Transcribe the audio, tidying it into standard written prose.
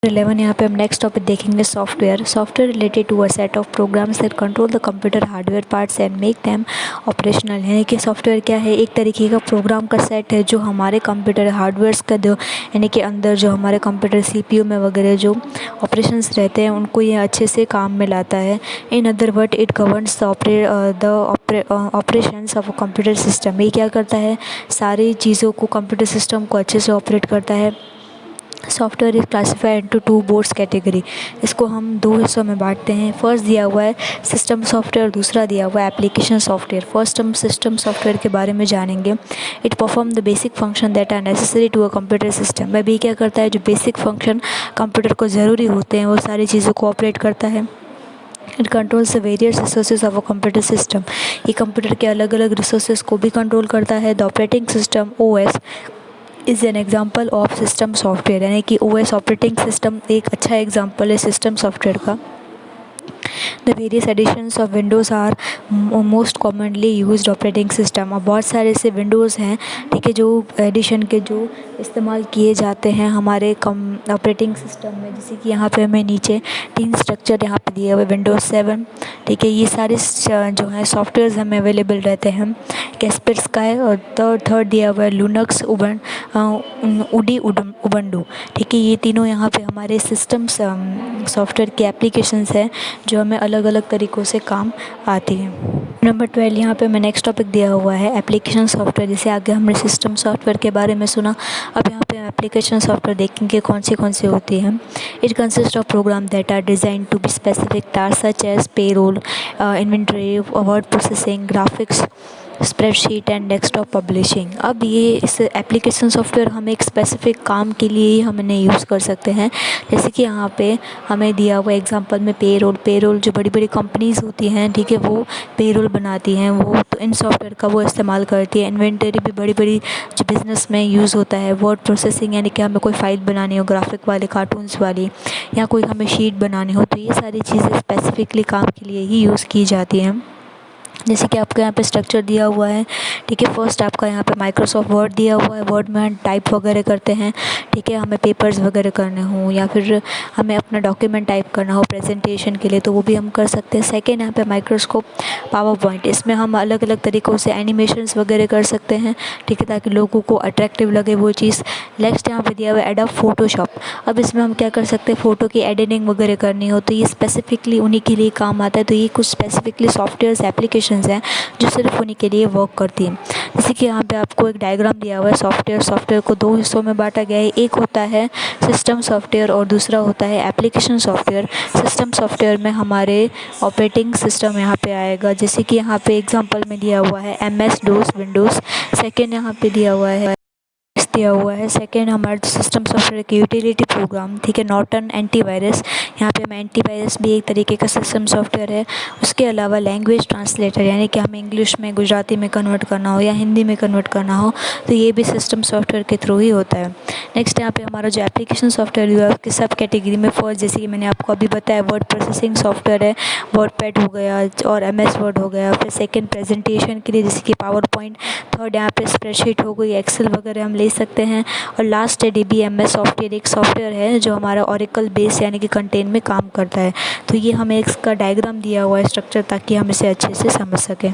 11 यहाँ पे हम नेक्स्ट टॉपिक देखेंगे software related to a set of programs that control the computer hardware parts and make them operational. यानी कि software क्या है, एक तरीके का प्रोग्राम का सेट है जो हमारे कंप्यूटर हार्डवेयर्स का जो यानी कि अंदर जो हमारे कंप्यूटर सीपीयू में वगैरह जो ऑपरेशंस रहते हैं उनको ये अच्छे से काम में लाता है। In other word it governs the operations of a computer system. ये क्या करता है, सारी चीज़ों को कंप्यूटर सिस्टम को अच्छे से ऑपरेट करता है। Software is classified into two boards category. इसको हम दो हिस्सों में बांटते हैं। फर्स्ट दिया हुआ है सिस्टम सॉफ्टवेयर, दूसरा दिया हुआ है एप्लीकेशन सॉफ्टवेयर। फर्स्ट हम सिस्टम सॉफ्टवेयर के बारे में जानेंगे। It perform the basic function that are necessary to a computer system. वह भी क्या करता है, जो बेसिक फंक्शन कंप्यूटर को ज़रूरी होते हैं वो सारी चीज़ों को ऑपरेट करता है। It controls the various resources of a computer system. ये कंप्यूटर के अलग अलग रिसोर्सेज को भी कंट्रोल करता है। The operating system OS is an example of system software. यानी कि OS ऑपरेटिंग सिस्टम एक अच्छा एग्जाम्पल है सिस्टम सॉफ्टवेयर का। The various editions of Windows are most commonly used operating system. और बहुत सारे ऐसे विंडोज़ हैं, ठीक है, जो एडिशन के जो इस्तेमाल किए जाते हैं हमारे ऑपरेटिंग सिस्टम में। जैसे कि यहाँ पे हमें नीचे 3 स्ट्रक्चर यहाँ पे दिए हुए विंडोज़ 7, ठीक है, ये सारे जो हैं सॉफ्टवेयर्स हमें अवेलेबल रहते हैं। कैस्पेर्स्काई और थर्ड दिया हुआ है लूनक्स उबंटू, ठीक है, ये तीनों यहाँ पे हमारे सिस्टम सॉफ्टवेयर के एप्लीकेशंस हैं जो हमें अलग अलग तरीक़ों से काम आती है। नंबर 12 यहाँ पे हमें नेक्स्ट टॉपिक दिया हुआ है एप्लीकेशन सॉफ्टवेयर। जैसे आगे हमने सिस्टम सॉफ्टवेयर के बारे में सुना, अब यहाँ पे एप्लीकेशन सॉफ्टवेयर देखेंगे कौन सी होती हैं। It consist of program that are design to be specific task such as payroll, inventory, word processing, graphics, spreadsheet and desktop publishing. अब ये इस एप्लीकेशन सॉफ्टवेयर हम एक स्पेसिफिक काम के लिए ही हम इन्हें यूज़ कर सकते हैं। जैसे कि यहाँ पे हमें दिया हुआ एग्जांपल में पेरोल जो बड़ी बड़ी कंपनीज़ होती हैं, ठीक है, वो पेरोल बनाती हैं, वो तो इन सॉफ्टवेयर का वो इस्तेमाल करती है। इन्वेंटरी भी बड़ी बड़ी जो बिज़नेस में यूज़ होता है। वर्ड प्रोसेसिंग यानी कि हमें कोई फाइल बनानी हो ग्राफिक वाली, कार्टून्स वाली, या कोई हमें शीट बनानी हो, तो ये सारी चीज़ें स्पेसिफिकली काम के लिए ही यूज़ की जाती हैं। जैसे कि आपका यहाँ पे स्ट्रक्चर दिया हुआ है, ठीक है, फर्स्ट आपका यहाँ पे माइक्रोसॉफ्ट वर्ड दिया हुआ है। वर्ड में हम टाइप वगैरह करते हैं, ठीक है, हमें पेपर्स वगैरह करने हों या फिर हमें अपना डॉक्यूमेंट टाइप करना हो प्रेजेंटेशन के लिए, तो वो भी हम कर सकते हैं। सेकेंड यहाँ पे माइक्रोस्कोप पावर पॉइंट, इसमें हम अलग अलग तरीक़ों से एनिमेशंस वगैरह कर सकते हैं, ठीक है, ताकि लोगों को अट्रैक्टिव लगे वो चीज़। नेक्स्ट यहाँ पे दिया हुआ है एडोब फोटोशॉप। अब इसमें हम क्या कर सकते हैं, फ़ोटो की एडिटिंग वगैरह करनी हो तो ये स्पेसिफिकली उन्हीं के लिए काम आता है। तो ये कुछ स्पेसिफिकली सॉफ्टवेयर्स एप्लीकेशंस हैं जो सिर्फ उन्हीं के लिए वर्क करती हैं। जैसे कि यहाँ पे आपको एक डायग्राम दिया हुआ है सॉफ्टवेयर को 2 हिस्सों में बांटा गया है। एक होता है सिस्टम सॉफ्टवेयर और दूसरा होता है एप्लीकेशन सॉफ्टवेयर। सिस्टम सॉफ्टवेयर में हमारे ऑपरेटिंग सिस्टम यहाँ पे आएगा। जैसे कि यहाँ पे एग्जांपल में दिया हुआ है MS-DOS विंडोज़। सेकेंड यहाँ पे दिया हुआ है सेकेंड हमारे सिस्टम सॉफ्टवेयर की यूटिलिटी प्रोग्राम, ठीक है, नॉर्टन एंटीवायरस। यहाँ पे हमें एंटीवायरस भी एक तरीके का सिस्टम सॉफ्टवेयर है। उसके अलावा लैंग्वेज ट्रांसलेटर, यानी कि हमें इंग्लिश में गुजराती में कन्वर्ट करना हो या हिंदी में कन्वर्ट करना हो तो ये भी सिस्टम सॉफ्टवेयर के थ्रू ही होता है। नेक्स्ट यहाँ पे हमारा जो एप्लीकेशन सॉफ्टवेयर है उसकी सब कैटेगरी में फर्स्ट, जैसे कि मैंने आपको अभी बताया, वर्ड प्रोसेसिंग सॉफ्टवेयर है, वर्डपैड हो गया और MS वर्ड हो गया। फिर सेकेंड प्रेजेंटेशन के लिए जैसे कि पावर पॉइंट। थर्ड यहाँ पे स्प्रेडशीट हो गई, एक्सेल वगैरह हम ले सकते हैं। और लास्ट है DBMS सॉफ्टवेयर, एक सॉफ्टवेयर है जो हमारा ओरेकल बेस यानी कि कंटेन में काम करता है। तो ये हमें इसका डायग्राम दिया हुआ है स्ट्रक्चर, ताकि हम इसे अच्छे से समझ सकें।